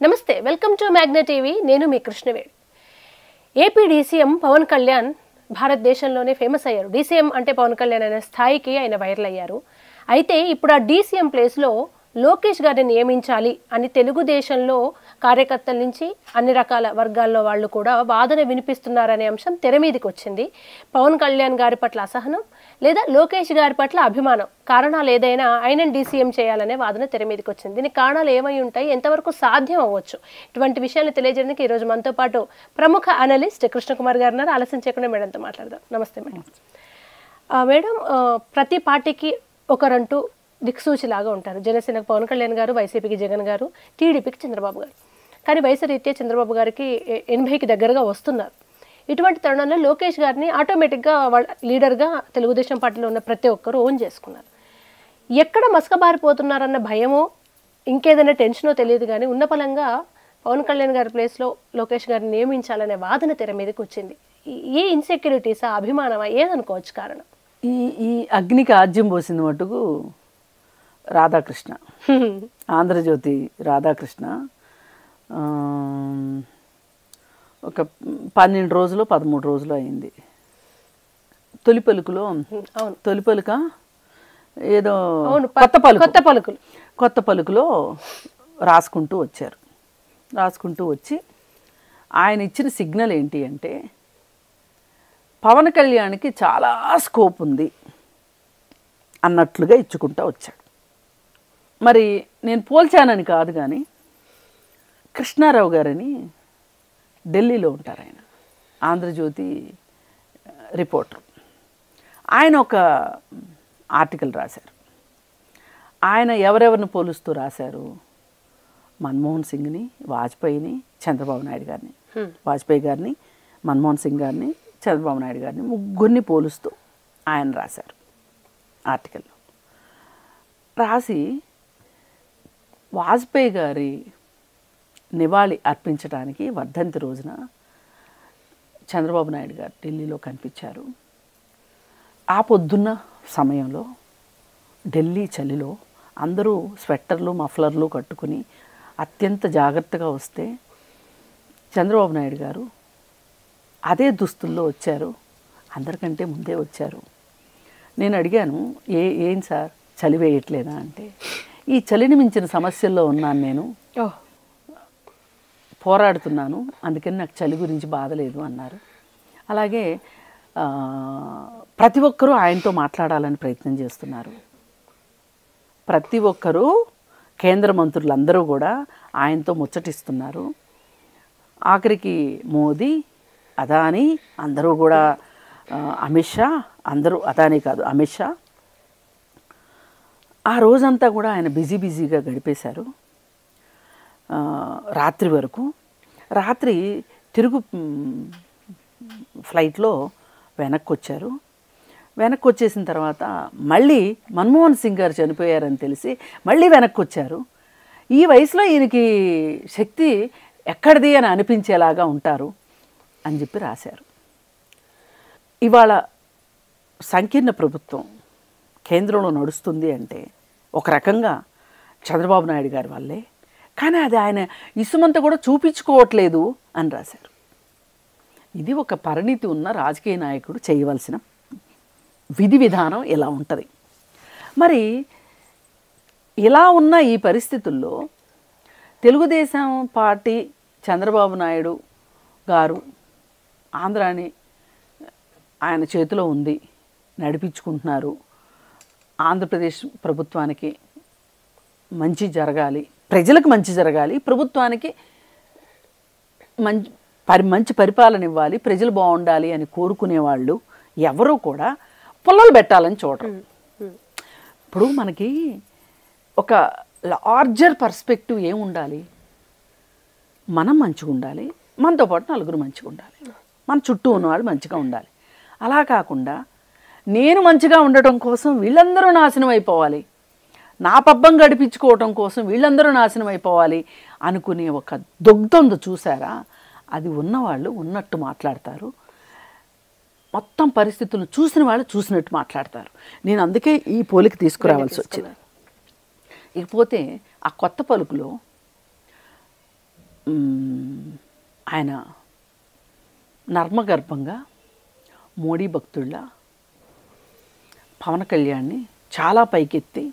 నమస్తే, welcome to Magna TV. నేను మీ Krishnaveni. AP DCM Pawan Kalyan భారతదేశంలోనే ఫేమస్ అయ్యారు. డీసీఎం అంటే పవన్ కళ్యాణ్ అనే స్థాయికి ఆయన వైరల్ అయ్యారు. అయితే ఇప్పుడు ఆ డీసీఎం ప్లేస్లో లోకేష్ గారిని నియమించాలి అని తెలుగుదేశంలో కార్యకర్తల నుంచి అన్ని రకాల వర్గాల్లో వాళ్ళు కూడా వాదన వినిపిస్తున్నారనే అంశం తెర మీదకి వచ్చింది. పవన్ కళ్యాణ్ గారి పట్ల అసహనం లేదా లోకేష్ గారి పట్ల అభిమానం, కారణాలు ఏదైనా ఆయన డీసీఎం చేయాలనే వాదన తెర మీదకి వచ్చింది. దీనికి కారణాలు ఏమై ఉంటాయి, ఎంతవరకు సాధ్యం అవ్వచ్చు, ఇటువంటి విషయాలు తెలియజేయడానికి ఈరోజు మనతో పాటు ప్రముఖ అనలిస్ట్ కృష్ణకుమార్ గారు ఉన్నారు. ఆలస్యం చేయకుండా మేడంతో మాట్లాడదాం. నమస్తే మేడం. మేడం, ప్రతి పార్టీకి ఒకరంటూ దిక్సూచిలాగా ఉంటారు. జనసేనకు పవన్ కళ్యాణ్ గారు, వైసీపీకి జగన్ గారు, టీడీపీకి చంద్రబాబు గారు. కానీ వయసు రీత్యా చంద్రబాబు గారికి 80కి దగ్గరగా వస్తున్నారు. ఇటువంటి తరుణంలో లోకేష్ గారిని ఆటోమేటిక్గా వాళ్ళ లీడర్గా తెలుగుదేశం పార్టీలో ఉన్న ప్రతి ఒక్కరూ ఓన్ చేసుకున్నారు. ఎక్కడ మసకబారిపోతున్నారన్న భయమో ఇంకేదైనా టెన్షనో తెలియదు, కానీ ఉన్న పలంగా పవన్ కళ్యాణ్ గారి ప్లేస్లో లోకేష్ గారిని నియమించాలనే వాదన తెర మీదకి వచ్చింది. ఏ ఇన్సెక్యూరిటీసా, అభిమానమా, ఏదనుకోవచ్చు కారణం? ఈ అగ్నికి ఆజ్యం పోసింది మటుకు రాధాకృష్ణ, ఆంధ్రజ్యోతి రాధాకృష్ణ. ఒక 12 రోజులు 13 రోజులు అయింది. తొలి పలుక ఏదో కొత్త పలుకులో రాసుకుంటూ వచ్చి ఆయన ఇచ్చిన సిగ్నల్ ఏంటి అంటే, పవన్ కళ్యాణ్కి చాలా స్కోప్ ఉంది అన్నట్లుగా ఇచ్చుకుంటూ వచ్చాడు. మరి నేను పోల్చానని కాదు, కానీ కృష్ణారావు గారని ఢిల్లీలో ఉంటారు, ఆయన ఆంధ్రజ్యోతి రిపోర్టర్. ఆయన ఒక ఆర్టికల్ రాశారు. ఆయన ఎవరెవరిని పోలుస్తూ రాశారు? మన్మోహన్ సింగ్ని, వాజ్పేయిని, చంద్రబాబు నాయుడు గారిని. వాజ్పేయి గారిని, మన్మోహన్ సింగ్ గారిని, చంద్రబాబు నాయుడు గారిని ముగ్గురిని పోలుస్తూ ఆయన రాశారు ఆర్టికల్లో. రాసి వాజ్పేయి గారి నివాళి అర్పించడానికి వర్ధంతి రోజున చంద్రబాబు నాయుడు గారు ఢిల్లీలో కనిపించారు. ఆ పొద్దున్న సమయంలో ఢిల్లీ చలిలో అందరూ స్వెట్టర్లు, మఫ్లర్లు కట్టుకుని అత్యంత జాగ్రత్తగా వస్తే చంద్రబాబు నాయుడు గారు అదే దుస్తుల్లో వచ్చారు, అందరికంటే ముందే వచ్చారు. నేను అడిగాను, ఏం సార్ చలి వేయట్లేదా అంటే, ఈ చలిని మించిన సమస్యల్లో ఉన్నాను, నేను పోరాడుతున్నాను, అందుకని నాకు చలి గురించి బాధ లేదు అన్నారు. అలాగే ప్రతి ఒక్కరూ ఆయనతో మాట్లాడాలని ప్రయత్నం చేస్తున్నారు. ప్రతి ఒక్కరూ కేంద్ర మంత్రులందరూ కూడా ఆయనతో ముచ్చటిస్తున్నారు. ఆఖరికి మోదీ, అదానీ అందరూ కూడా, అమిత్ షా, అందరూ, అదానీ కాదు అమిత్ షా, ఆ రోజంతా కూడా ఆయన బిజీగా గడిపేశారు. రాత్రి వరకు. రాత్రి తిరుగు ఫ్లైట్లో వెనక్కి వచ్చారు. వెనక్కి వచ్చేసిన తర్వాత మళ్ళీ మన్మోహన్ సింగ్ గారు చనిపోయారని తెలిసి మళ్ళీ వెనక్కి వచ్చారు. ఈ వయసులో ఈయనకి శక్తి ఎక్కడిది అని అనిపించేలాగా ఉంటారు అని చెప్పి రాశారు. ఇవాళ సంకీర్ణ ప్రభుత్వం కేంద్రంలో నడుస్తుంది అంటే ఒక రకంగా చంద్రబాబు నాయుడు గారి వల్లే, కానీ అది ఆయన ఇసుమంతా కూడా చూపించుకోవట్లేదు అని రాశారు. ఇది ఒక పరిణితి ఉన్న రాజకీయ నాయకుడు చేయవలసిన విధి విధానం ఇలా ఉంటుంది. మరి ఇలా ఉన్న ఈ పరిస్థితుల్లో తెలుగుదేశం పార్టీ, చంద్రబాబు నాయుడు గారు ఆంధ్రాని ఆయన చేతిలో ఉంది, నడిపించుకుంటున్నారు. ఆంధ్రప్రదేశ్ ప్రభుత్వానికి మంచి జరగాలి, ప్రజలకు మంచి జరగాలి, ప్రభుత్వానికి మంచి పరిపాలన ఇవ్వాలి, ప్రజలు బాగుండాలి అని కోరుకునేవాళ్ళు ఎవరూ కూడా పుల్లలు పెట్టాలని చూడరు. ఇప్పుడు మనకి ఒక లార్జర్ పర్స్పెక్టివ్ ఏముండాలి? మనం మంచిగా ఉండాలి, మనతో పాటు నలుగురు మంచిగా ఉండాలి, మన చుట్టూ ఉన్నవాళ్ళు మంచిగా ఉండాలి. అలా కాకుండా నేను మంచిగా ఉండటం కోసం వీళ్ళందరూ నాశనం అయిపోవాలి, నా పబ్బం గడిపించుకోవటం కోసం వీళ్ళందరూ నాశనం అయిపోవాలి అనుకునే ఒక దొగ్ధందు చూసారా? అది ఉన్నవాళ్ళు ఉన్నట్టు మాట్లాడతారు, మొత్తం పరిస్థితులను చూసిన వాళ్ళు చూసినట్టు మాట్లాడతారు. నేను అందుకే ఈ పోలిక తీసుకురావాల్సి వచ్చింది. ఇకపోతే ఆ కొత్త పలుకులో ఆయన నర్మగర్భంగా మోడీ భక్తుళ్ళ పవన్ కళ్యాణ్ని చాలా పైకెత్తి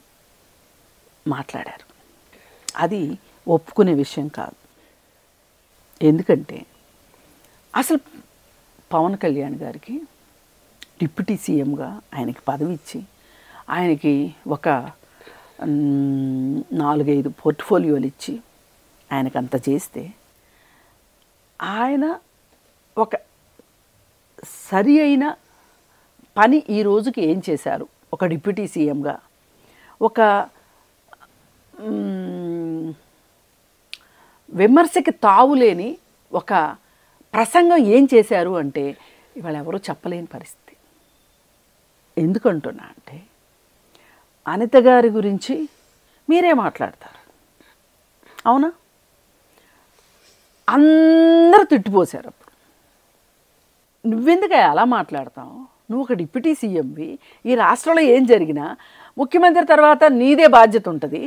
మాట్లాడారు. అది ఒప్పుకునే విషయం కాదు. ఎందుకంటే అసలు పవన్ కళ్యాణ్ గారికి డిప్యూటీ సీఎంగా ఆయనకి పదవి ఇచ్చి ఆయనకి ఒక 4-5 పోర్ట్ఫోలియోలు ఇచ్చి ఆయనకు అంత చేస్తే ఆయన ఒక సరి అయిన పని ఈ రోజుకి ఏం చేశారు ఒక డిప్యూటీ సీఎంగా, ఒక విమర్శకి తావులేని ఒక ప్రసంగం ఏం చేశారు అంటే ఇవాళ ఎవరూ చెప్పలేని పరిస్థితి. ఎందుకంటున్నా అంటే అనిత గారి గురించి మీరే మాట్లాడతారు, అవునా? అందరూ తిట్టిపోశారు. అప్పుడు నువ్వెందుకు అలా మాట్లాడతావు? నువ్వు ఒక డిప్యూటీ సీఎంవి, ఈ రాష్ట్రంలో ఏం జరిగినా ముఖ్యమంత్రి తర్వాత నీదే బాధ్యత ఉంటుంది.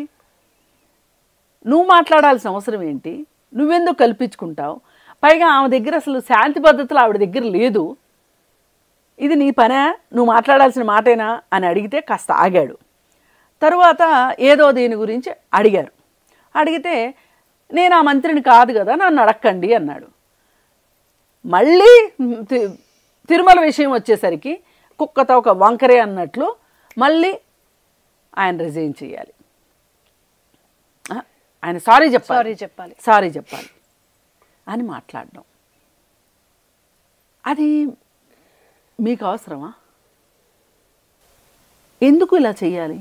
నువ్వు మాట్లాడాల్సిన అవసరం ఏంటి? నువ్వెందుకు కల్పించుకుంటావు? పైగా ఆమె దగ్గర అసలు శాంతి పద్ధతులు ఆవిడ దగ్గర లేదు. ఇది నీ పనే, నువ్వు మాట్లాడాల్సిన మాటేనా అని అడిగితే కాస్త ఆగాడు. తరువాత ఏదో దీని గురించి అడిగారు. అడిగితే నేను ఆ మంత్రిని కాదు కదా, నన్ను అడక్కండి అన్నాడు. మళ్ళీ తిరుమల విషయం వచ్చేసరికి కుక్కతో ఒక వంకరే అన్నట్లు మళ్ళీ ఆయన రిజైన్ చేయాలి, ఆయన సారీ చెప్పాలి అని మాట్లాడడం. అది మీకు అవసరమా? ఎందుకు ఇలా చేయాలి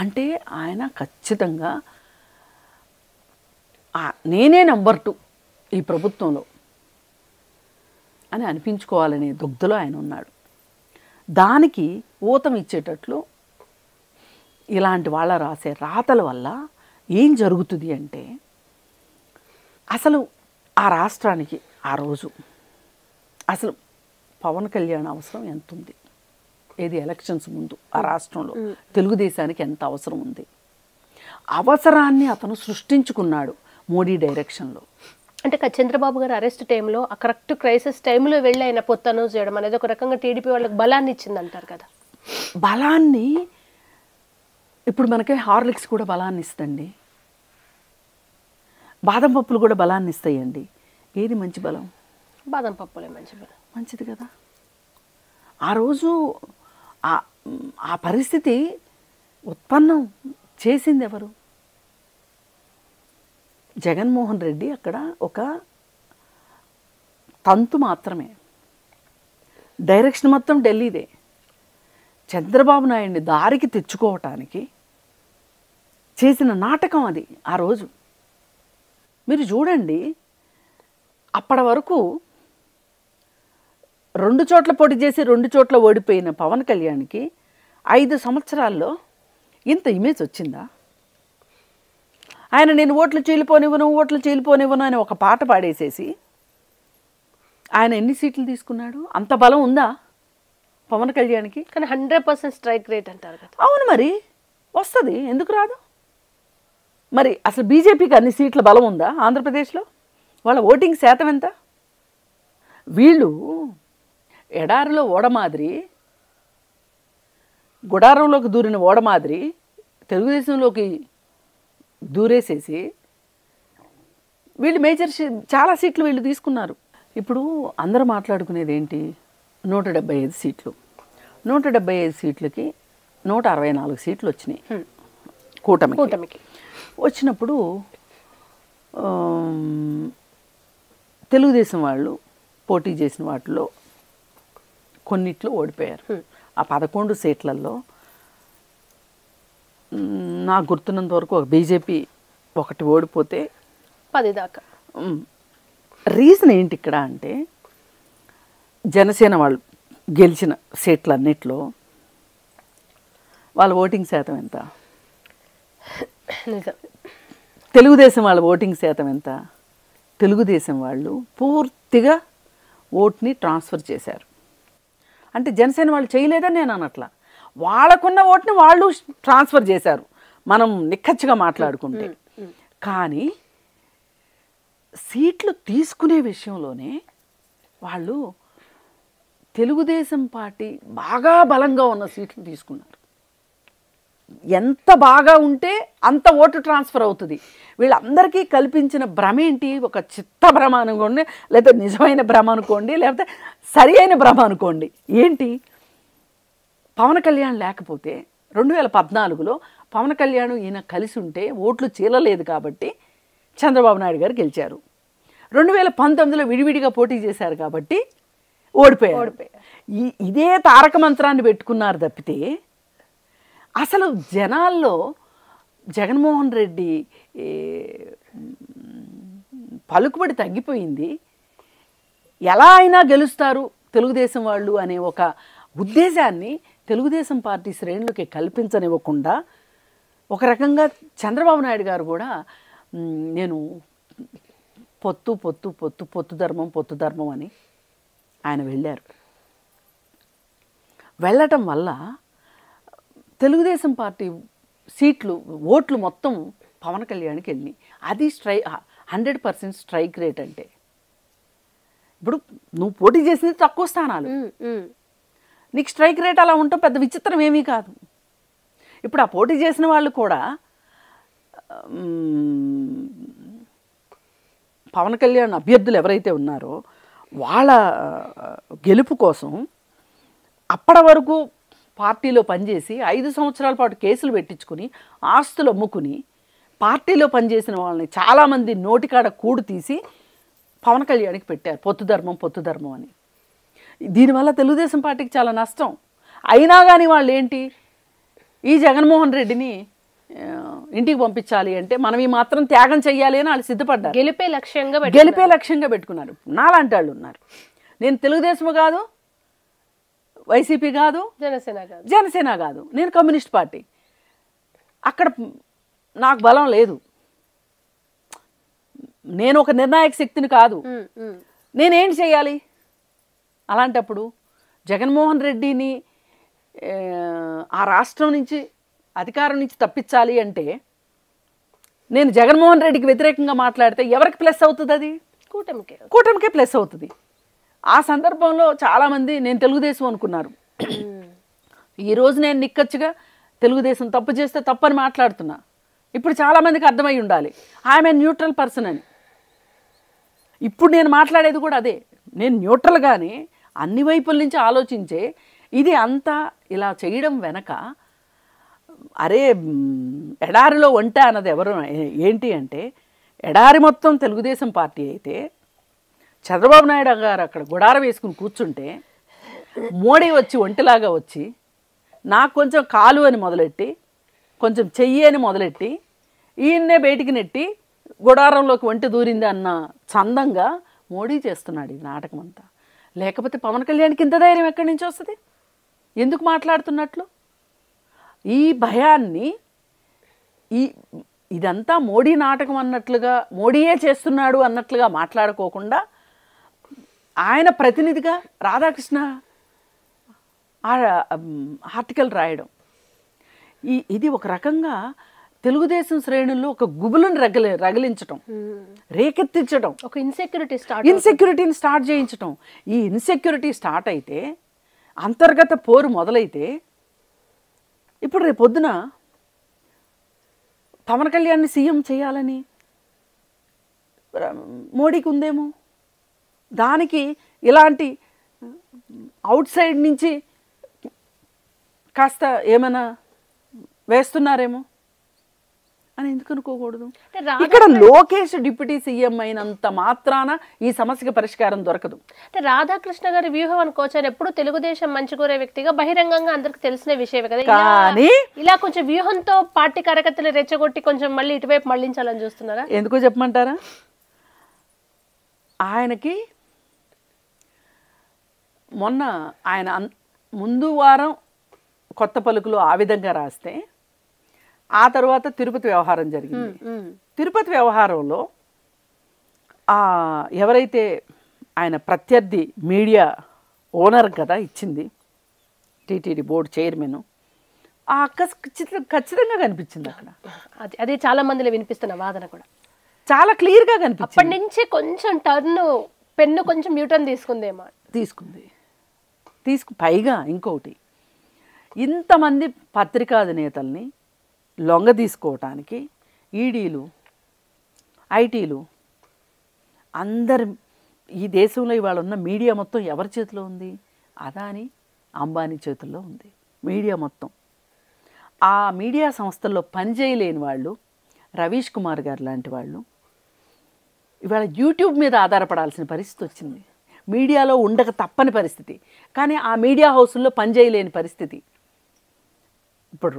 అంటే ఆయన ఖచ్చితంగా నేనే నెంబర్ 2 ఈ ప్రభుత్వంలో అని అనిపించుకోవాలనే దుగ్ధలో ఆయన ఉన్నాడు. దానికి ఊతం ఇచ్చేటట్లు ఇలాంటి వాళ్ళ రాసే రాతల వల్ల ఏం జరుగుతుంది అంటే అసలు ఆ రాష్ట్రానికి ఆ రోజు అసలు పవన్ కళ్యాణ్ అవసరం ఎంత ఉంది? ఏది ఎలక్షన్స్ ముందు ఆ రాష్ట్రంలో తెలుగుదేశానికి ఎంత అవసరం ఉంది? అవసరాన్ని అతను సృష్టించుకున్నాడు మోడీ డైరెక్షన్లో. అంటే చంద్రబాబు గారు అరెస్ట్ టైంలో ఆ కరెక్ట్ క్రైసిస్ టైంలో వెళ్ళి ఆయన పొత్తను చేయడం అనేది ఒక రకంగా టీడీపీ వాళ్ళకి బలాన్ని ఇచ్చింది అంటారు కదా. బలాన్ని ఇప్పుడు మనకి హార్లిక్స్ కూడా బలాన్ని ఇస్తండి, బాదం పప్పులు కూడా బలాన్ని ఇస్తాయండి. ఏది మంచి బలం? బాదం పప్పులే మంచి బలం. మంచిది కదా. ఆ రోజు ఆ పరిస్థితి ఉత్పన్నం చేసింది ఎవరు? జగన్మోహన్ రెడ్డి అక్కడ ఒక తంతు మాత్రమే, డైరెక్షన్ మొత్తం ఢిల్లీదే. చంద్రబాబు నాయుడిని దారికి తెచ్చుకోవటానికి చేసిన నాటకం అది. ఆ రోజు మీరు చూడండి, అప్పటి వరకు 2 చోట్ల పోటీ చేసి 2 చోట్ల ఓడిపోయిన పవన్ కళ్యాణ్కి 5 సంవత్సరాల్లో ఇంత ఇమేజ్ వచ్చిందా? ఆయన నేను ఓట్లు చీలిపోనివ్వను అని ఒక పాట పాడేసేసి ఆయన ఎన్ని సీట్లు తీసుకున్నాడు? అంత బలం ఉందా పవన్ కళ్యాణ్కి? కానీ 100% స్ట్రైక్ రేట్ అంటారు కదా. అవును, మరి వస్తుంది, ఎందుకు రాదు? మరి అసలు బీజేపీకి అన్ని సీట్ల బలం ఉందా ఆంధ్రప్రదేశ్లో? వాళ్ళ ఓటింగ్ శాతం ఎంత? వీళ్ళు ఎడారిలో ఓడమాదిరి, గుడారంలోకి దూరిన ఓడమాదిరి తెలుగుదేశంలోకి దూరేసేసి వీళ్ళు చాలా సీట్లు వీళ్ళు తీసుకున్నారు. ఇప్పుడు అందరూ మాట్లాడుకునేది ఏంటి? 175 సీట్లు. 175 సీట్లకి 164 సీట్లు వచ్చినాయి కూటమికి. వచ్చినప్పుడు తెలుగుదేశం వాళ్ళు పోటీ చేసిన వాటిలో కొన్నిట్లో ఓడిపోయారు. ఆ 11 సీట్లలో నాకు గుర్తున్నంత వరకు ఒక బీజేపీ ఒకటి ఓడిపోతే 10 దాకా. రీజన్ ఏంటి ఇక్కడ అంటే జనసేన వాళ్ళు గెలిచిన సీట్లన్నిట్లో వాళ్ళ ఓటింగ్ శాతం ఎంత? తెలుగుదేశం వాళ్ళ ఓటింగ్ శాతం ఎంత? తెలుగుదేశం వాళ్ళు పూర్తిగా ఓట్ని ట్రాన్స్ఫర్ చేశారు. అంటే జనసేన వాళ్ళు చేయలేదని నేను అనట్లా, వాళ్ళకున్న ఓట్ని వాళ్ళు ట్రాన్స్ఫర్ చేశారు మనం నిక్కచ్చిగా మాట్లాడుకుంటే. కానీ సీట్లు తీసుకునే విషయంలోనే వాళ్ళు తెలుగుదేశం పార్టీ బాగా బలంగా ఉన్న సీట్లు తీసుకున్నారు. ఎంత బాగా ఉంటే అంత ఓటు ట్రాన్స్ఫర్ అవుతుంది. వీళ్ళందరికీ కల్పించిన భ్రమ ఏంటి? ఒక చిత్త భ్రమ అనుకోండి, లేకపోతే నిజమైన భ్రమ అనుకోండి, లేకపోతే సరి అయిన భ్రమ అనుకోండి. ఏంటి? పవన్ కళ్యాణ్ లేకపోతే 2014లో పవన్ కళ్యాణ్ ఈయన కలిసి ఉంటే ఓట్లు చీలలేదు కాబట్టి చంద్రబాబు నాయుడు గారు గెలిచారు. 2019లో విడివిడిగా పోటీ చేశారు కాబట్టి ఓడిపోయారు. ఇదే తారక మంత్రాన్ని పెట్టుకున్నారు తప్పితే అసలు జనాల్లో జగన్మోహన్ రెడ్డి పలుకుబడి తగ్గిపోయింది. ఎలా అయినా గెలుస్తారు తెలుగుదేశం వాళ్ళు అనే ఒక ఉద్దేశాన్ని తెలుగుదేశం పార్టీ శ్రేణులకి కల్పించనివ్వకుండా ఒక రకంగా చంద్రబాబు నాయుడు గారు కూడా నేను పొత్తు ధర్మం అని ఆయన వెళ్ళారు. వెళ్ళటం వల్ల తెలుగుదేశం పార్టీ సీట్లు ఓట్లు మొత్తం పవన్ కళ్యాణ్కి వెళ్ళినాయి. అది 100% స్ట్రైక్ రేట్. అంటే ఇప్పుడు నువ్వు పోటీ చేసింది తక్కువ స్థానాలు, నీకు స్ట్రైక్ రేట్ అలా ఉండటం పెద్ద విచిత్రం ఏమీ కాదు. ఇప్పుడు ఆ పోటీ చేసిన వాళ్ళు కూడా పవన్ కళ్యాణ్ అభ్యర్థులు ఎవరైతే ఉన్నారో వాళ్ళ గెలుపు కోసం అప్పటి వరకు పార్టీలో పనిచేసి 5 సంవత్సరాల పాటు కేసులు పెట్టించుకుని ఆస్తులు అమ్ముకుని పార్టీలో పనిచేసిన వాళ్ళని చాలామంది నోటికాడ కూడు తీసి పవన్ కళ్యాణ్కి పెట్టారు పొత్తు ధర్మం అని. దీనివల్ల తెలుగుదేశం పార్టీకి చాలా నష్టం. అయినా కానీ వాళ్ళు ఏంటి, ఈ జగన్మోహన్ రెడ్డిని ఇంటికి పంపించాలి అంటే మనం ఈ మాత్రం త్యాగం చెయ్యాలి అని వాళ్ళు సిద్ధపడ్డారు. గెలిపే లక్ష్యంగా పెట్టుకున్నారు. నాలాంటి వాళ్ళు ఉన్నారు. నేను తెలుగుదేశం కాదు, వైసీపీ కాదు, జనసేన కాదు, నేను కమ్యూనిస్ట్ పార్టీ. అక్కడ నాకు బలం లేదు, నేను ఒక నిర్ణాయక శక్తిని కాదు, నేనేం చేయాలి? అలాంటప్పుడు జగన్మోహన్ రెడ్డిని ఆ రాష్ట్రం నుంచి అధికారం నుంచి తప్పించాలి అంటే నేను జగన్మోహన్ రెడ్డికి వ్యతిరేకంగా మాట్లాడితే ఎవరికి ప్లస్ అవుతుంది? అది కూటమికే ప్లస్ అవుతుంది. ఆ సందర్భంలో చాలామంది నేను తెలుగుదేశం అనుకున్నారు. ఈరోజు నేను నిక్కచ్చిగా తెలుగుదేశం తప్పు చేస్తే తప్పని మాట్లాడుతున్నా. ఇప్పుడు చాలామందికి అర్థమై ఉండాలి ఐఎమ్ ఏ న్యూట్రల్ పర్సన్ అని. ఇప్పుడు నేను మాట్లాడేది కూడా అదే. నేను న్యూట్రల్గానే అన్ని వైపుల నుంచి ఆలోచించే ఇది అంతా ఇలా చేయడం వెనక అరే ఎడారిలో వంట అన్నది ఎవరు ఏంటి అంటే ఎడారి మొత్తం తెలుగుదేశం పార్టీ అయితే చంద్రబాబు నాయుడు గారు అక్కడ గుడారం వేసుకుని కూర్చుంటే మోడీ వచ్చి ఒంటిలాగా వచ్చి నాకు కొంచెం కాలు అని మొదలెట్టి కొంచెం చెయ్యి అని మొదలెట్టి ఈయన్నే బయటికి నెట్టి గుడారంలోకి ఒంటి దూరింది అన్న చందంగా మోడీ చేస్తున్నాడు ఈ నాటకం అంతా. లేకపోతే పవన్ కళ్యాణ్కి ఇంత ధైర్యం ఎక్కడి నుంచి వస్తుంది? ఎందుకు మాట్లాడుతున్నట్లు? ఈ భయాన్ని ఇదంతా మోడీ నాటకం అన్నట్లుగా మోడీయే చేస్తున్నాడు అన్నట్లుగా మాట్లాడుకోకుండా ఆయన ప్రతినిధిగా రాధాకృష్ణ ఆర్టికల్ రాయడం ఇది ఒక రకంగా తెలుగుదేశం శ్రేణుల్లో ఒక గుబులను రగిలించటం, రేకెత్తించడం, ఒక ఇన్సెక్యూరిటీని స్టార్ట్ చేయించటం. ఈ ఇన్సెక్యూరిటీ స్టార్ట్ అయితే అంతర్గత పోరు మొదలైతే ఇప్పుడు రేపు పొద్దున పవన్ కళ్యాణ్ని సీఎం చేయాలని మోడీకి ఉందేమో, దానికి ఇలాంటి అవుట్ సైడ్ నుంచి కాస్త ఏమైనా వేస్తున్నారేమో అని ఎందుకు అనుకోకూడదు? ఇక్కడ లోకేష్ డిప్యూటీ సీఎం అయినంత మాత్రాన ఈ సమస్యకి పరిష్కారం దొరకదు. అంటే రాధాకృష్ణ గారి వ్యూహం అనుకోవచ్చు. ఆయన ఎప్పుడు తెలుగుదేశం మంచి కోరే వ్యక్తిగా బహిరంగంగా అందరికి తెలిసిన విషయమే కదా. కానీ ఇలా కొంచెం వ్యూహంతో పార్టీ కార్యకర్తలు రెచ్చగొట్టి కొంచెం మళ్ళీ ఇటువైపు మళ్లించాలని చూస్తున్నారా? ఎందుకో చెప్పమంటారా? ఆయనకి మొన్న ఆయన ముందు వారం కొత్త పలుకులు ఆ విధంగా రాస్తే ఆ తర్వాత తిరుపతి వ్యవహారం జరిగింది. తిరుపతి వ్యవహారంలో ఎవరైతే ఆయన ప్రత్యర్థి మీడియా ఓనర్ కదా ఇచ్చింది, టీటీడీ బోర్డు చైర్మన్, ఆ అక్క ఖచ్చితంగా కనిపించింది అక్కడ. అదే చాలా మందిలో వినిపిస్తున్న వాదన కూడా. చాలా క్లియర్గా కనిపించింది. అప్పటి నుంచి కొంచెం టర్న్ పెన్ను కొంచెం యూటర్న్ తీసుకుందేమో. పైగా ఇంకొకటి, ఇంతమంది పత్రికాధినేతల్ని లొంగ తీసుకోవటానికి ఈడీలు, ఐటీలు, అందరు ఈ దేశంలో ఇవాళ ఉన్న మీడియా మొత్తం ఎవరి చేతిలో ఉంది? అదాని, అంబానీ చేతుల్లో ఉంది మీడియా మొత్తం. ఆ మీడియా సంస్థల్లో పనిచేయలేని వాళ్ళు, రవీష్ కుమార్ గారు లాంటి వాళ్ళు ఇవాళ యూట్యూబ్ మీద ఆధారపడాల్సిన పరిస్థితి వచ్చింది. మీడియాలో ఉండక తప్పని పరిస్థితి, కానీ ఆ మీడియా హౌసుల్లో పనిచేయలేని పరిస్థితి. ఇప్పుడు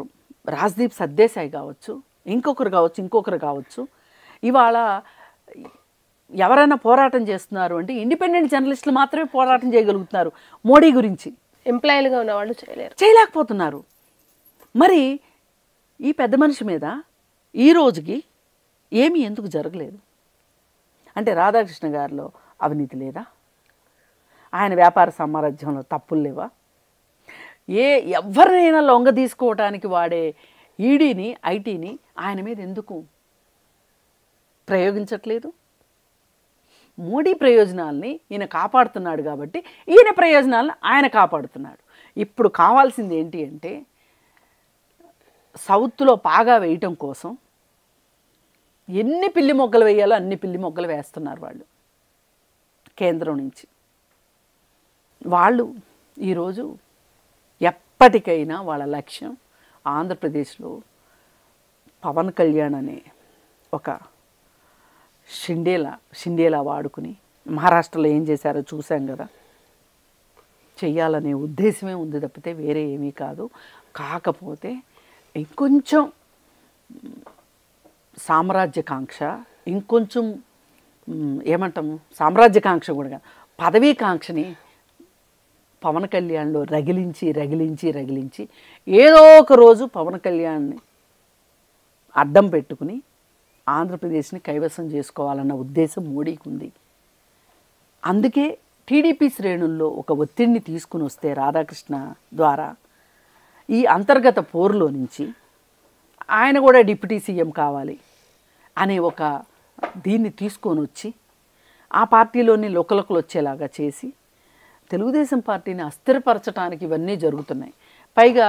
రాజ్దీప్ సర్దేశాయ్ కావచ్చు, ఇంకొకరు కావచ్చు, ఇవాళ ఎవరైనా పోరాటం చేస్తున్నారు అంటే ఇండిపెండెంట్ జర్నలిస్టులు మాత్రమే పోరాటం చేయగలుగుతున్నారు మోడీ గురించి. ఎంప్లాయీలుగా ఉన్న వాళ్ళు చేయలేకపోతున్నారు. మరి ఈ పెద్ద మనిషి మీద ఈ రోజుకి ఏమీ ఎందుకు జరగలేదు? అంటే రాధాకృష్ణ గారిలో అవినీతి లేదా? ఆయన వ్యాపార సామ్రాజ్యంలో తప్పులు లేవా? ఎవరినైనా లొంగ తీసుకోవటానికి వాడే ఈడీని, ఐటీని ఆయన మీద ఎందుకు ప్రయోగించట్లేదు? మోడీ ప్రయోజనాల్ని ఈయన కాపాడుతున్నాడు కాబట్టి ఈయన ప్రయోజనాలను ఆయన కాపాడుతున్నాడు. ఇప్పుడు కావాల్సింది ఏంటి అంటే సౌత్లో పాగా వేయటం కోసం ఎన్ని పిల్లి మొగ్గలు వేయాలో అన్ని పిల్లి మొగ్గలు వేస్తున్నారు వాళ్ళు కేంద్రం నుంచి. వాళ్ళు ఈరోజు ఎప్పటికైనా వాళ్ళ లక్ష్యం ఆంధ్రప్రదేశ్లో పవన్ కళ్యాణ్ అనే ఒక షిండేలా వాడుకుని, మహారాష్ట్రలో ఏం చేశారో చూసాం కదా, చెయ్యాలనే ఉద్దేశమే ఉంది తప్పితే వేరే ఏమీ కాదు. కాకపోతే ఇంకొంచెం సామ్రాజ్యకాంక్ష, ఇంకొంచెం ఏమంటాము, సామ్రాజ్యకాంక్ష కూడా కాదు, పదవీకాంక్షని పవన్ కళ్యాణ్లో రగిలించి ఏదో ఒక రోజు పవన్ కళ్యాణ్ని అడ్డం పెట్టుకుని ఆంధ్రప్రదేశ్ని కైవసం చేసుకోవాలన్న ఉద్దేశం మోడీకి ఉంది. అందుకే టీడీపీ శ్రేణుల్లో ఒక ఒత్తిడిని తీసుకుని వస్తే రాధాకృష్ణ ద్వారా ఈ అంతర్గత పోరులో నుంచి ఆయన కూడా డిప్యూటీ సీఎం కావాలి అనే ఒక దీన్ని తీసుకొని వచ్చి ఆ పార్టీలోని లోకలకులు వచ్చేలాగా చేసి తెలుగుదేశం పార్టీని అస్థిరపరచడానికి ఇవన్నీ జరుగుతున్నాయి. పైగా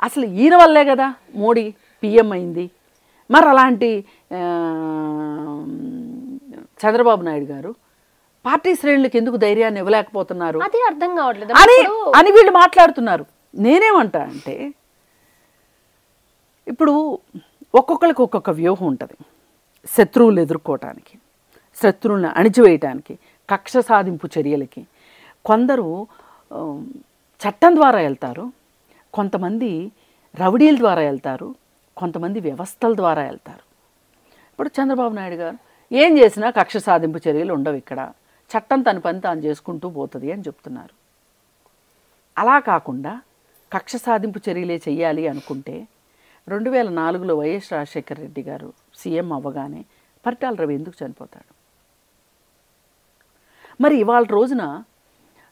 అసలు ఈయన వల్లే కదా మోడీ పిఎం అయింది. మరి అలాంటి చంద్రబాబు నాయుడు గారు పార్టీ శ్రేణులకు ఎందుకు ధైర్యాన్ని ఇవ్వలేకపోతున్నారు అది అర్థం కావట్లేదు అని వీళ్ళు మాట్లాడుతున్నారు. నేనేమంటా అంటే ఇప్పుడు ఒక్కొక్కరికి ఒక్కొక్క వ్యూహం ఉంటుంది. శత్రువులు ఎదుర్కోవటానికి, శత్రువులను అణిచివేయటానికి, కక్ష సాధింపు చర్యలకి కొందరు చట్టం ద్వారా వెళ్తారు, కొంతమంది రౌడీల ద్వారా వెళ్తారు, కొంతమంది వ్యవస్థల ద్వారా వెళ్తారు. ఇప్పుడు చంద్రబాబు నాయుడు గారు ఏం చేసినా కక్ష సాధింపు చర్యలు ఉండవు, ఇక్కడ చట్టం తన పని తాను చేసుకుంటూ పోతుంది అని చెప్తున్నారు. అలా కాకుండా కక్ష సాధింపు చర్యలే చెయ్యాలి అనుకుంటే 2004లో వైఎస్ రాజశేఖర రెడ్డి గారు సీఎం అవ్వగానే పరిటాల రవి ఎందుకు చనిపోతాడు? మరి ఇవాళ రోజున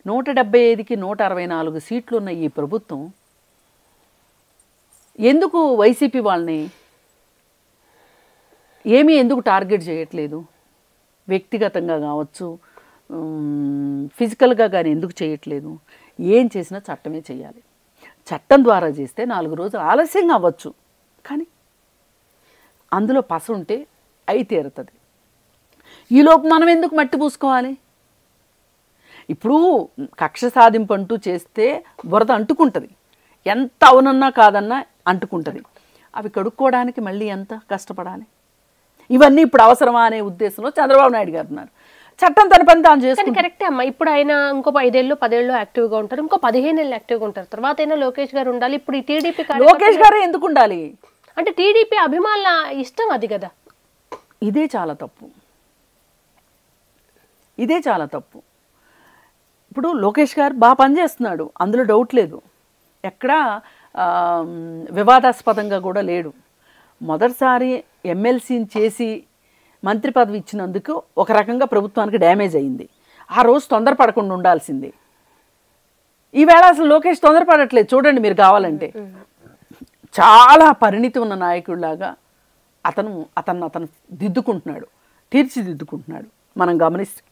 175కి 164 సీట్లు ఉన్న ఈ ప్రభుత్వం ఎందుకు వైసీపీ వాళ్ళని ఎందుకు టార్గెట్ చేయట్లేదు? వ్యక్తిగతంగా కావచ్చు, ఫిజికల్గా కానీ ఎందుకు చేయట్లేదు? ఏం చేసినా చట్టమే చేయాలి. చట్టం ద్వారా చేస్తే 4 రోజులు ఆలస్యంగా అవ్వచ్చు, కానీ అందులో పస ఉంటే అయి తీరుతుంది. ఈలోపు మనం ఎందుకు మట్టి పూసుకోవాలి? ఇప్పుడు కక్ష సాధింపు అంటూ చేస్తే బురద అంటుకుంటుంది, ఎంత అవునన్నా కాదన్నా అంటుకుంటుంది. అవి కడుక్కోవడానికి మళ్ళీ ఎంత కష్టపడాలి? ఇవన్నీ ఇప్పుడు అవసరమా అనే ఉద్దేశంలో చంద్రబాబు నాయుడు గారు ఉన్నారు. చట్టం తన పని తాను చేసుకుంటారు. కరెక్టే అమ్మా. ఇప్పుడు ఆయన ఇంకో 5 ఏళ్ళు 10 ఏళ్ళు యాక్టివ్గా ఉంటారు, ఇంకో 15 ఏళ్ళు యాక్టివ్గా ఉంటారు. తర్వాత అయినా లోకేష్ గారు ఉండాలి. ఇప్పుడు ఈ టీడీపీ లోకేష్ గారే ఎందుకు ఉండాలి అంటే టీడీపీ అభిమానుల ఇష్టం అది కదా. ఇదే చాలా తప్పు. ఇప్పుడు లోకేష్ గారు బాగా పనిచేస్తున్నాడు, అందులో డౌట్ లేదు, ఎక్కడా వివాదాస్పదంగా కూడా లేడు. మొదటిసారి ఎమ్మెల్సీని చేసి మంత్రి పదవి ఇచ్చినందుకు ఒక రకంగా ప్రభుత్వానికి డ్యామేజ్ అయింది. ఆ రోజు తొందరపడకుండా ఉండాల్సింది. ఈవేళ అసలు లోకేష్ తొందరపడట్లేదు, చూడండి మీరు కావాలంటే. చాలా పరిణితి ఉన్న నాయకుడిలాగా అతను దిద్దుకుంటున్నాడు, తీర్చిదిద్దుకుంటున్నాడు. మనం గమనిస్తే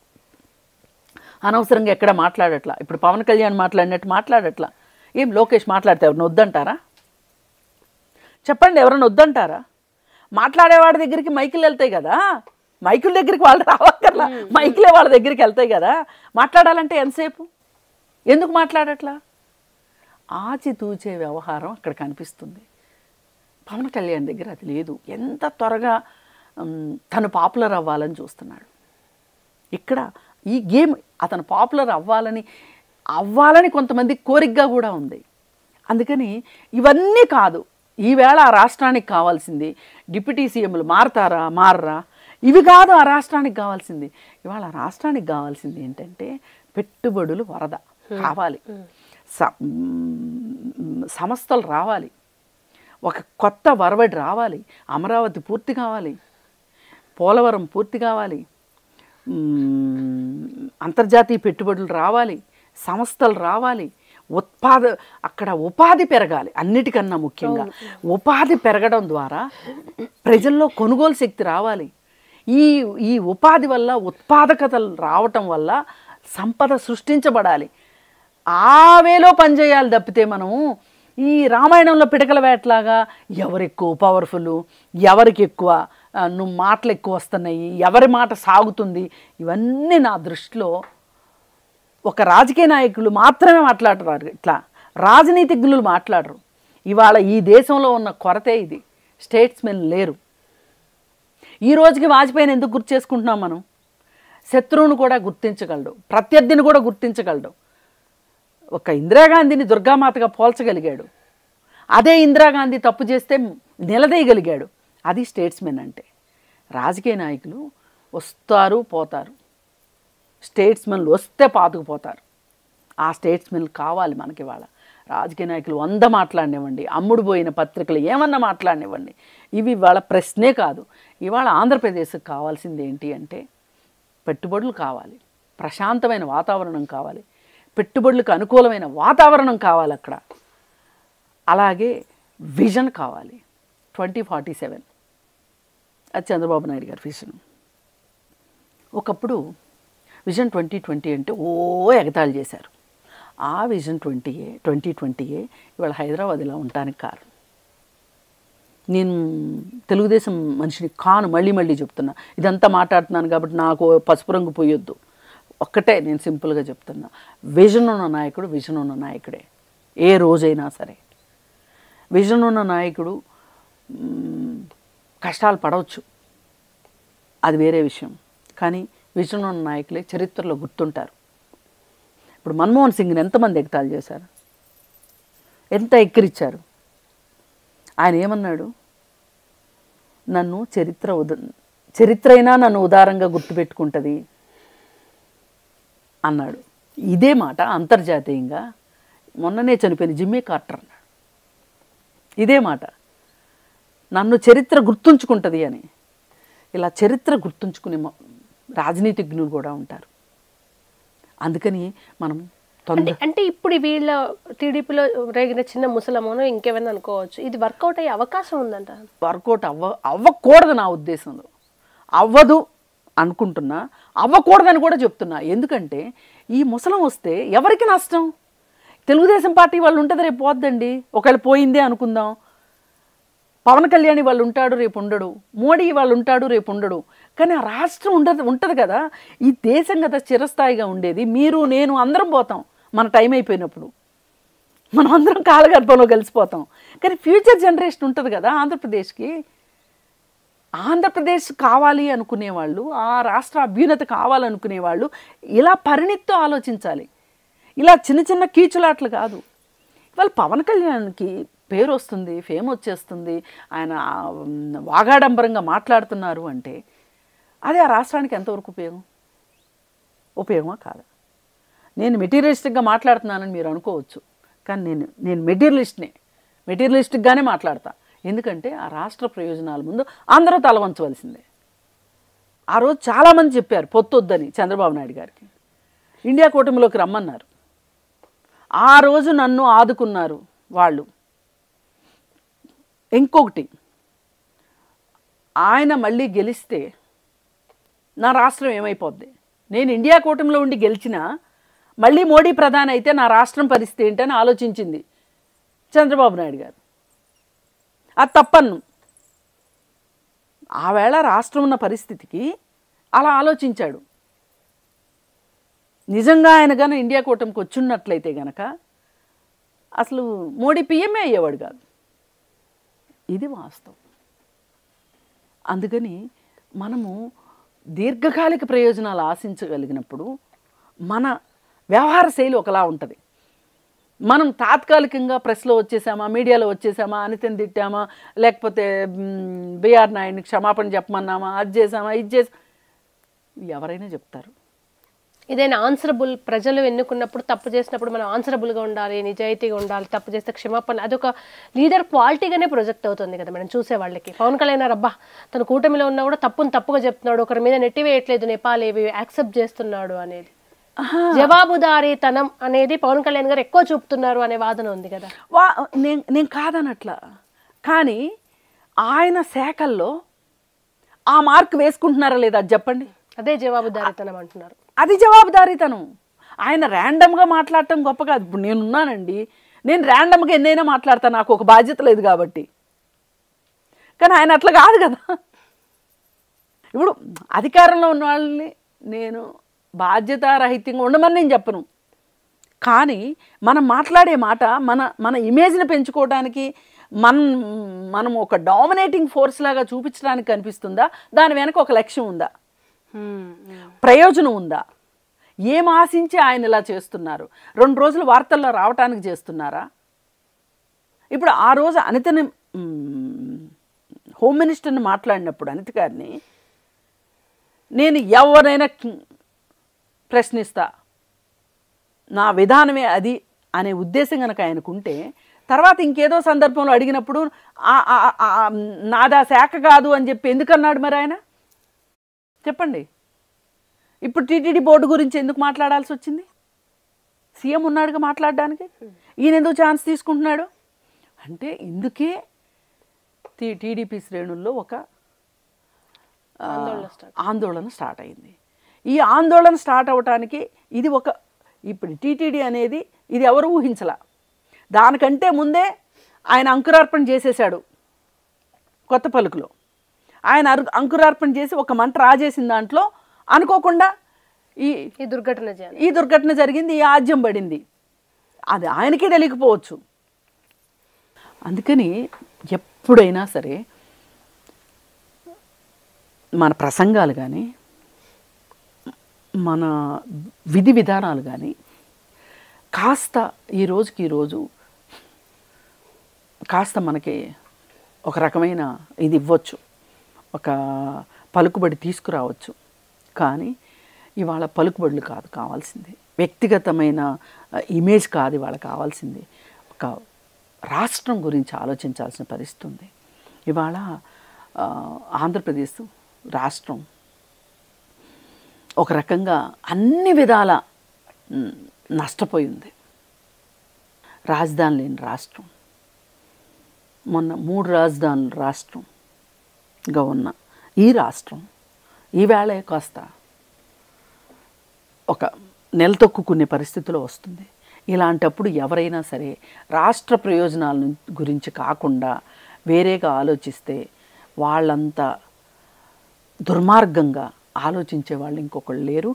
అనవసరంగా ఎక్కడ మాట్లాడట్లా. ఇప్పుడు పవన్ కళ్యాణ్ మాట్లాడినట్టు మాట్లాడట్లా. ఏం లోకేష్ మాట్లాడితే ఎవరిని వద్దంటారా? చెప్పండి, ఎవరైనా వద్దంటారా? మాట్లాడేవాడి దగ్గరికి మైకులు వెళ్తాయి కదా, మైకుల దగ్గరికి వాళ్ళు రావక్కర్లా, మైకులే వాళ్ళ దగ్గరికి వెళ్తాయి కదా. మాట్లాడాలంటే ఎంతసేపు? ఎందుకు మాట్లాడట్లా? ఆచితూచే వ్యవహారం అక్కడ కనిపిస్తుంది. పవన్ కళ్యాణ్ దగ్గర అది లేదు. ఎంత త్వరగా తను పాపులర్ అవ్వాలని చూస్తున్నాడు. ఇక్కడ ఈ గేమ్ అతను పాపులర్ అవ్వాలని కొంతమంది కోరికగా కూడా ఉంది. అందుకని ఇవన్నీ కాదు, ఈవేళ ఆ రాష్ట్రానికి కావాల్సింది డిప్యూటీ సీఎంలు మారరా, ఇవి కాదు ఆ రాష్ట్రానికి కావాల్సింది. ఇవాళ ఆ రాష్ట్రానికి కావాల్సింది ఏంటంటే పెట్టుబడులు వరద రావాలి, సంస్థలు రావాలి, ఒక కొత్త వరవడి రావాలి, అమరావతి పూర్తి కావాలి, పోలవరం పూర్తి కావాలి, అంతర్జాతీయ పెట్టుబడులు రావాలి, సంస్థలు రావాలి, అక్కడ ఉపాధి పెరగాలి. అన్నిటికన్నా ముఖ్యంగా ఉపాధి పెరగడం ద్వారా ప్రజల్లో కొనుగోలు శక్తి రావాలి. ఈ ఉపాధి వల్ల ఉత్పాదకతలు రావటం వల్ల సంపద సృష్టించబడాలి. ఆ వేలో పనిచేయాలి తప్పితే మనం ఈ రామాయణంలో పిడకల వేటలాగా ఎవరెక్కువ పవర్ఫుల్, ఎవరికి ఎక్కువ మాటలు ఎక్కువ వస్తున్నాయి, ఎవరి మాట సాగుతుంది, ఇవన్నీ నా దృష్టిలో ఒక రాజకీయ నాయకులు మాత్రమే మాట్లాడతారు. ఇట్లా రాజనీతిజ్ఞులు మాట్లాడరు. ఇవాళ ఈ దేశంలో ఉన్న కొరతే ఇది. స్టేట్స్మెన్ లేరు. ఈ రోజుకి వాజ్పేయిని ఎందుకు గుర్తు చేసుకుంటున్నాం మనం? శత్రువును కూడా గుర్తించగలడు, ప్రత్యర్థిని కూడా గుర్తించగలడు. ఒక ఇందిరాగాంధీని దుర్గామాతగా పోల్చగలిగాడు. అదే ఇందిరాగాంధీ తప్పు చేస్తే నిలదీయగలిగాడు. అది స్టేట్స్మెన్ అంటే. రాజకీయ నాయకులు వస్తారు పోతారు, స్టేట్స్మెన్లు వస్తే పాతుకుపోతారు. ఆ స్టేట్స్మెన్లు కావాలి మనకి. ఇవాళ రాజకీయ నాయకులు 100 మాట్లాడినివ్వండి, అమ్ముడు పోయిన పత్రికలు ఏమన్నా మాట్లాడినివ్వండి, ఇవి ఇవాళ ప్రశ్నే కాదు. ఇవాళ ఆంధ్రప్రదేశ్కి కావాల్సింది ఏంటి అంటే పెట్టుబడులు కావాలి, ప్రశాంతమైన వాతావరణం కావాలి, పెట్టుబడులకు అనుకూలమైన వాతావరణం కావాలి అక్కడ. అలాగే విజన్ కావాలి. 2047 అది చంద్రబాబు నాయుడు గారి విజన్. ఒకప్పుడు విజన్ 2020 అంటే ఎగతాళి చేశారు. ఆ విజన్ 2020 ఇవాళ హైదరాబాద్ ఇలా ఉండటానికి కారణం. నేను తెలుగుదేశం మనిషిని కాను, మళ్ళీ చెప్తున్నా. ఇదంతా మాట్లాడుతున్నాను కాబట్టి నాకు పసుపు రంగు పోయొద్దు. ఒక్కటే నేను సింపుల్గా చెప్తున్నా, విజన్ ఉన్న నాయకుడు విజన్ ఉన్న నాయకుడే ఏ రోజైనా సరే. విజన్ ఉన్న నాయకుడు కష్టాలు పడవచ్చు, అది వేరే విషయం. కానీ విజన్ ఉన్న నాయకులే చరిత్రలో గుర్తుంటారు. ఇప్పుడు మన్మోహన్ సింగ్ని ఎంతమంది ఎగతాళి చేశారు, ఎంత ఎక్కిరిచ్చారు. ఆయన ఏమన్నాడు? నన్ను చరిత్ర అయినా నన్ను ఉదారంగా గుర్తుపెట్టుకుంటుంది అన్నాడు. ఇదే మాట అంతర్జాతీయంగా మొన్ననే చనిపోయిన జిమ్మీ కార్టర్ అన్నాడు. ఇదే మాట, నన్ను చరిత్ర గుర్తుంచుకుంటుంది అని. ఇలా చరిత్ర గుర్తుంచుకునే రాజనీతిజ్ఞులు కూడా ఉంటారు. అందుకని మనం అంటే ఇప్పుడు వీళ్ళ టీడీపీలో రేగిన చిన్న ముసలమోనో ఇంకేమైనా అనుకోవచ్చు, ఇది వర్కౌట్ అయ్యే అవకాశం ఉందంట. వర్కౌట్ అవ్వకూడదు నా ఉద్దేశంలో. అవ్వదు అనుకుంటున్నా, అవ్వకూడదని కూడా చెప్తున్నా. ఎందుకంటే ఈ ముసలం వస్తే ఎవరికి నష్టం? తెలుగుదేశం పార్టీ వాళ్ళు ఉంటుంది, రేపు పోద్దండి. ఒకవేళ పోయిందే అనుకుందాం, పవన్ కళ్యాణ్ వాళ్ళు ఉంటాడు, రేపు ఉండడు. మోడీ వాళ్ళు ఉంటాడు, రేపు ఉండడు. కానీ ఆ రాష్ట్రం ఉంటుంది కదా, ఈ దేశం కదా చిరస్థాయిగా ఉండేది. మీరు నేను అందరం పోతాం మన టైం అయిపోయినప్పుడు, మనం అందరం కాలగర్భంలో కలిసిపోతాం. కానీ ఫ్యూచర్ జనరేషన్ ఉంటుంది కదా ఆంధ్రప్రదేశ్కి. ఆంధ్రప్రదేశ్ కావాలి అనుకునేవాళ్ళు, ఆ రాష్ట్ర అభ్యున్నతి కావాలనుకునేవాళ్ళు ఇలా పరిణితితో ఆలోచించాలి. ఇలా చిన్న కీచులాట్లు కాదు. ఇవాళ పవన్ కళ్యాణ్కి పేరు వస్తుంది, ఫేమ్ వచ్చేస్తుంది, ఆయన వాగాడంబరంగా మాట్లాడుతున్నారు అంటే అది ఆ రాష్ట్రానికి ఎంతవరకు ఉపయోగమా కాదా? నేను మెటీరియలిస్టిక్గా మాట్లాడుతున్నానని మీరు అనుకోవచ్చు, కానీ నేను మెటీరియలిస్టిక్గానే మాట్లాడతా. ఎందుకంటే ఆ రాష్ట్ర ప్రయోజనాల ముందు అందరూ తల వంచవలసిందే. ఆ రోజు చాలామంది చెప్పారు పొత్తొద్దని చంద్రబాబు నాయుడు గారికి, ఇండియా కూటమిలోకి రమ్మన్నారు. ఆ రోజు నన్ను ఆదుకున్నారు వాళ్ళు. ఇంకొకటి, ఆయన మళ్ళీ గెలిస్తే నా రాష్ట్రం ఏమైపోద్ది? నేను ఇండియా కూటమిలో ఉండి గెలిచినా మళ్ళీ మోడీ ప్రధాని అయితే నా రాష్ట్రం పరిస్థితి ఏంటని ఆలోచించింది చంద్రబాబు నాయుడు గారు. అది తప్పను. ఆవేళ రాష్ట్రం ఉన్న పరిస్థితికి అలా ఆలోచించాడు. నిజంగా ఆయన కనుక ఇండియా కూటమికి వచ్చున్నట్లయితే గనక అసలు మోడీ పిఎంఏ అయ్యేవాడు కాదు. ఇది వాస్తవం. అందుకని మనము దీర్ఘకాలిక ప్రయోజనాలు ఆశించగలిగినప్పుడు మన వ్యవహార శైలి ఒకలా ఉంటుంది. మనం తాత్కాలికంగా ప్రెస్లో వచ్చేసామా, మీడియాలో వచ్చేసామా, అనితని తిట్టామా, లేకపోతే బిఆర్ నాయుడిని క్షమాపణ చెప్పమన్నామా, అది చేసామా, ఇది చేసా, ఎవరైనా చెప్తారు. ఇదైనా ఆన్సరబుల్, ప్రజలు ఎన్నుకున్నప్పుడు తప్పు చేసినప్పుడు మనం ఆన్సరబుల్గా ఉండాలి, నిజాయితీగా ఉండాలి, తప్పు చేస్తే క్షమాపణ, అదొక లీడర్ క్వాలిటీగానే ప్రొజెక్ట్ అవుతుంది కదా మనం చూసే వాళ్ళకి. పవన్ కళ్యాణ్ రబ్బా తన కూటమిలో ఉన్నా కూడా తప్పును తప్పుగా చెప్తున్నాడు, ఒకరి మీద నెట్టివేయట్లేదు, నేపాల్ ఏవి యాక్సెప్ట్ చేస్తున్నాడు అనేది, జవాబుదారీతనం అనేది పవన్ కళ్యాణ్ గారు ఎక్కువ చూపుతున్నారు అనే వాదన ఉంది కదా. నేను కాదనట్లా, కానీ ఆయన శాఖల్లో ఆ మార్క్ వేసుకుంటున్నారా లేదా అది చెప్పండి. అదే జవాబుదారీతనం అంటున్నారు. అది జవాబుదారీతనం. ఆయన ర్యాండమ్గా మాట్లాడటం గొప్ప కాదు. ఇప్పుడు నేనున్నానండి, నేను ర్యాండమ్గా ఎన్నైనా మాట్లాడతాను, నాకు ఒక బాధ్యత లేదు కాబట్టి. కానీ ఆయన అట్లా కాదు కదా. ఇప్పుడు అధికారంలో ఉన్న వాళ్ళని నేను బాధ్యతారహితంగా ఉండమని నేను చెప్పను, కానీ మనం మాట్లాడే మాట మన ఇమేజ్ని పెంచుకోవడానికి మనం ఒక డామినేటింగ్ ఫోర్స్ లాగా చూపించడానికి కనిపిస్తుందా, దాని వెనక ఒక లక్ష్యం ఉందా, ప్రయోజనం ఉందా, ఏం ఆశించి ఆయన ఇలా చేస్తున్నారు, 2 రోజులు వార్తల్లో రావటానికి చేస్తున్నారా? ఇప్పుడు ఆ రోజు అనితని హోమ్ మినిస్టర్ని మాట్లాడినప్పుడు అనిత గారిని నేను ఎవరైనా ప్రశ్నిస్తా, నా విధానమే అది అనే ఉద్దేశం కనుక ఆయనకుంటే, తర్వాత ఇంకేదో సందర్భంలో అడిగినప్పుడు నాదా శాఖ కాదు అని చెప్పి ఎందుకన్నాడు మరి ఆయన? చెప్పండి. ఇప్పుడు టీటీడీ బోర్డు గురించి ఎందుకు మాట్లాడాల్సి వచ్చింది? సీఎం ఉన్నాడుగా మాట్లాడడానికి, ఈయన ఎందుకు ఛాన్స్ తీసుకుంటున్నాడు అంటే ఇందుకే టీడీపీ శ్రేణుల్లో ఒక ఆందోళన స్టార్ట్ అయింది. ఈ ఆందోళన స్టార్ట్ అవ్వటానికి ఇది ఇప్పుడు టీటీడీ అనేది ఇది ఎవరు ఊహించలా. దానికంటే ముందే ఆయన అంకురార్పణ చేసేసాడు కొత్త పలుకులో. ఆయన అంకురార్పణ చేసి ఒక మంట రాజేసిన దాంట్లో అనుకోకుండా ఈ దుర్ఘటన జరిగింది, ఈ ఆజ్యం పడింది. అది ఆయనకే తెలియకపోవచ్చు. అందుకని ఎప్పుడైనా సరే మన ప్రసంగాలు కానీ మన విధి విధానాలు కానీ కాస్త ఈ రోజు కాస్త మనకి ఒక రకమైన ఇది ఇవ్వచ్చు, ఒక పలుకుబడి తీసుకురావచ్చు. కానీ ఇవాళ పలుకుబడులు కాదు కావాల్సింది, వ్యక్తిగతమైన ఇమేజ్ కాదు ఇవాళ కావాల్సింది, ఒక రాష్ట్రం గురించి ఆలోచించాల్సిన పరిస్థితి ఉంది. ఇవాళ ఆంధ్రప్రదేశ్ రాష్ట్రం ఒక రకంగా అన్ని విధాల నష్టపోయింది. రాజధాని లేని రాష్ట్రం, మొన్న 3 రాజధానుల రాష్ట్రంగా ఉన్న ఈ రాష్ట్రం ఈవేళ కాస్త ఒక నెలతొక్కునే పరిస్థితిలో వస్తుంది. ఇలాంటప్పుడు ఎవరైనా సరే రాష్ట్ర ప్రయోజనాల గురించి కాకుండా వేరేగా ఆలోచిస్తే వాళ్ళంతా దుర్మార్గంగా ఆలోచించే వాళ్ళు ఇంకొకళ్ళు లేరు.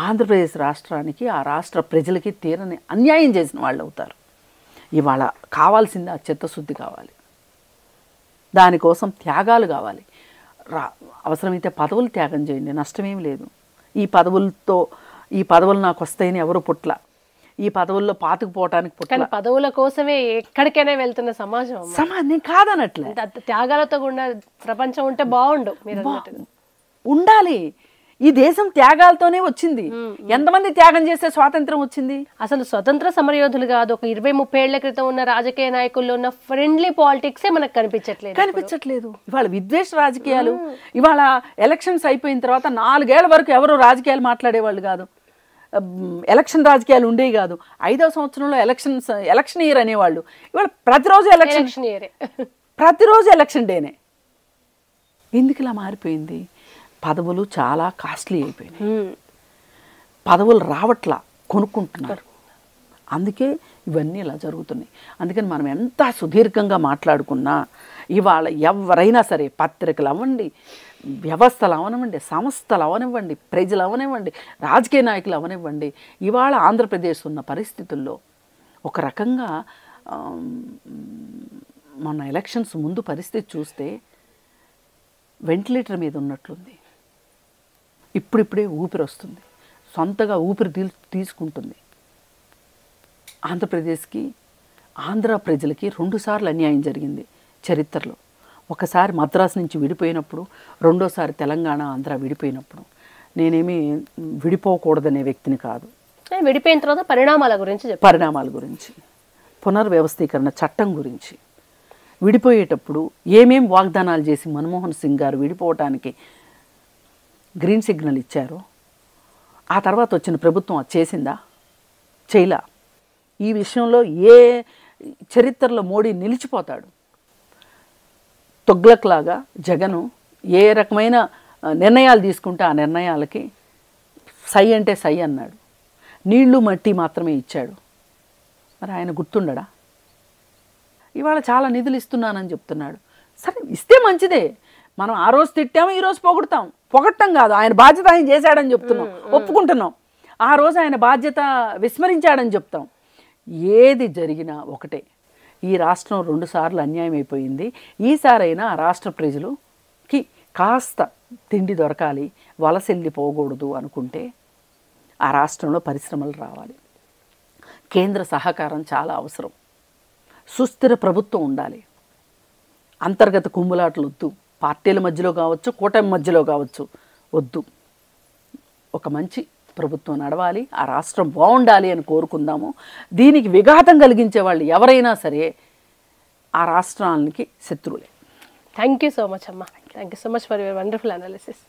ఆంధ్రప్రదేశ్ రాష్ట్రానికి, ఆ రాష్ట్ర ప్రజలకి తీరని అన్యాయం చేసిన వాళ్ళు అవుతారు. ఇవాళ కావాల్సింది ఆ చిత్తశుద్ధి కావాలి, దానికోసం త్యాగాలు కావాలి. అవసరమైతే పదవులు త్యాగం చేయండి, నష్టమేం లేదు. ఈ పదవులు నాకు వస్తాయని ఎవరు పుట్ల, ఈ పదవుల్లో పాతుకుపోవటానికి పుట్ల. పదవుల కోసమే ఎక్కడికైనా వెళ్తున్న సమాజం నేను కాదనట్లే. త్యాగాలతో కూడా ప్రపంచం ఉంటే బాగుండు. మీరు ఉండాలి. ఈ దేశం త్యాగాలతోనే వచ్చింది. ఎంతమంది త్యాగం చేస్తే స్వాతంత్రం వచ్చింది? అసలు స్వతంత్ర సమరయోధులు కాదు, ఒక 20-30 ఏళ్ల క్రితం ఉన్న రాజకీయ నాయకుల్లో ఉన్న ఫ్రెండ్లీ పాలిటిక్సే మనకు కనిపించట్లేదు. ఇవాళ విద్వేష రాజకీయాలు. ఇవాళ ఎలక్షన్స్ అయిపోయిన తర్వాత 4 ఏళ్ల వరకు ఎవరు రాజకీయాలు మాట్లాడేవాళ్ళు కాదు, ఎలక్షన్ రాజకీయాలు ఉండేవి కాదు. 5వ సంవత్సరంలో ఎలక్షన్ ఇయర్ అనేవాళ్ళు. ఇవాళ ప్రతిరోజు ఎలక్షన్ ఇయరే, ప్రతిరోజు ఎలక్షన్ డేనే. ఎందుకు ఇలా మారిపోయింది? పదవులు చాలా కాస్ట్లీ అయిపోయినాయి, పదవులు రావట్లా, కొనుక్కుంటున్నారు. అందుకే ఇవన్నీ ఇలా జరుగుతున్నాయి. అందుకని మనం ఎంత సుదీర్ఘంగా మాట్లాడుకున్నా ఇవాళ ఎవరైనా సరే, పత్రికలు అవ్వండి, వ్యవస్థలు అవనివ్వండి, సంస్థలు అవనివ్వండి, ప్రజలు అవనివ్వండి, రాజకీయ నాయకులు అవనివ్వండి, ఇవాళ ఆంధ్రప్రదేశ్ ఉన్న పరిస్థితుల్లో ఒక రకంగా మన ఎలక్షన్స్ ముందు పరిస్థితి చూస్తే వెంటిలేటర్ మీద ఉన్నట్లుంది. ఇప్పుడిప్పుడే ఊపిరి వస్తుంది, సొంతగా ఊపిరి తీసుకుంటుంది. ఆంధ్రప్రదేశ్కి, ఆంధ్ర ప్రజలకి 2 సార్లు అన్యాయం జరిగింది చరిత్రలో. ఒకసారి మద్రాసు నుంచి విడిపోయినప్పుడు, రెండోసారి తెలంగాణ ఆంధ్ర విడిపోయినప్పుడు. నేనేమి విడిపోకూడదనే వ్యక్తిని కాదు. విడిపోయిన తర్వాత పరిణామాల గురించి, పునర్వ్యవస్థీకరణ చట్టం గురించి, విడిపోయేటప్పుడు ఏమేం వాగ్దానాలు చేసి మన్మోహన్ సింగ్ గారు విడిపోవటానికి గ్రీన్ సిగ్నల్ ఇచ్చారో ఆ తర్వాత వచ్చిన ప్రభుత్వం అది చేసిందా? చేయలా. ఈ విషయంలో ఏ చరిత్రలో మోడీ నిలిచిపోతాడు. తొగ్లక్ లాగా జగను ఏ రకమైన నిర్ణయాలు తీసుకుంటే ఆ నిర్ణయాలకి సై అంటే సై అన్నాడు. నీళ్లు మట్టి మాత్రమే ఇచ్చాడు. మరి ఆయన గుర్తుండడా? ఇవాళ చాలా నిధులు ఇస్తున్నానని చెప్తున్నాడు. సరే, ఇస్తే మంచిదే. మనం ఆ రోజు తిట్టాము, ఈరోజు పొగడతాం. పొగట్టం కాదు, ఆయన బాధ్యత ఆయన చేశాడని చెప్తున్నాం, ఒప్పుకుంటున్నాం. ఆ రోజు ఆయన బాధ్యత విస్మరించాడని చెప్తాం. ఏది జరిగినా ఒకటే, ఈ రాష్ట్రం 2 సార్లు అన్యాయం అయిపోయింది. ఈసారైనా ఆ రాష్ట్ర ప్రజలుకి కాస్త తిండి దొరకాలి, వలసెళ్ళిపోకూడదు అనుకుంటే ఆ రాష్ట్రంలో పరిశ్రమలు రావాలి. కేంద్ర సహకారం చాలా అవసరం. సుస్థిర ప్రభుత్వం ఉండాలి. అంతర్గత కుమ్ములాటలు వద్దు. పార్టీల మధ్యలో కావచ్చు, కూటమి మధ్యలో కావచ్చు, వద్దు. ఒక మంచి ప్రభుత్వం నడవాలి, ఆ రాష్ట్రం బాగుండాలి అని కోరుకుందాము. దీనికి విఘాతం కలిగించే వాళ్ళు ఎవరైనా సరే ఆ రాష్ట్రానికి శత్రువులే. థ్యాంక్ యూ సో మచ్ అమ్మా. Thank you so much for your wonderful analysis.